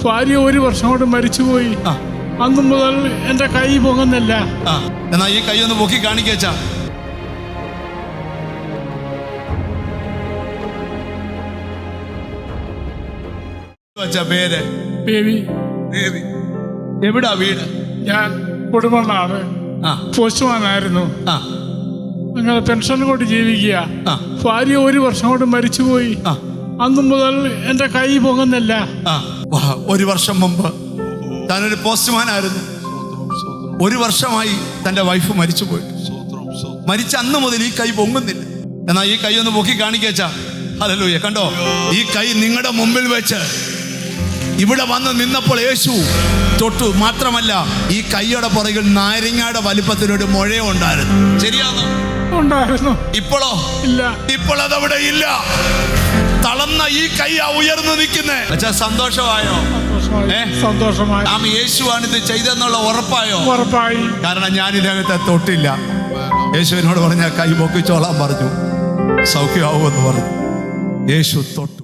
ഭാര്യ 1 വർഷം കൊണ്ട് മരിച്ചുപോയി. അന്നു മുതൽ എന്റെ കൈ പൊങ്ങുന്നില്ല. എന്നാ ഈ കൈ ഒന്ന് പൊക്കി കാണിക്കാ. പേര് ബേബി. എവിടാ വീട്? ഞാൻ കുടുംബമാണ്. പോസ്റ്റ്മാനായിരുന്നു. അങ്ങനെ പെൻഷൻ കൊണ്ട് ജീവിക്കുക. ഭാര്യ 1 വർഷം കൊണ്ട് മരിച്ചുപോയി. അന്നു മുതൽ എന്റെ കൈ പൊങ്ങുന്നില്ല. 1 വർഷം മുമ്പ് താനൊരു പോസ്റ്റ്മാനായിരുന്നു. 1 വർഷമായി തന്റെ വൈഫ് മരിച്ചുപോയി. മരിച്ച അന്ന് മുതൽ ഈ കൈ പൊങ്ങുന്നില്ല. എന്നാ ഈ കൈ ഒന്ന് പൊക്കി കാണിക്കാ. ഹല്ലേലൂയ. കണ്ടോ, ഈ കൈ നിങ്ങളുടെ മുമ്പിൽ വെച്ച് ഇവിടെ വന്ന് നിന്നപ്പോൾ യേശു തൊട്ടു. മാത്രമല്ല, ഈ കൈയുടെ പുറകിൽ നാരങ്ങയുടെ വലിപ്പത്തിനൊരു മുഴയും ഉണ്ടായിരുന്നു. ശരിയാണോ? ഉണ്ടായിരുന്നു. ഇപ്പോഴോ? ഇല്ല. ഇപ്പോൾ അതവിടെ ഇല്ല. തളർന്ന ഈ കൈ ഉയർന്നു നിൽക്കുന്നേ. സന്തോഷമായോ? സന്തോഷമായി. യേശുവാണ് ഇത് ചെയ്തെന്നുള്ള ഉറപ്പായോ? ഉറപ്പായി. കാരണം ഞാൻ ഇതിനകത്തെ തൊട്ടില്ല. യേശുവിനോട് പറഞ്ഞ കൈ പൊക്കിച്ചോളാൻ പറഞ്ഞു, സൗഖ്യമാവുമെന്ന് പറഞ്ഞു. യേശു തൊട്ടു.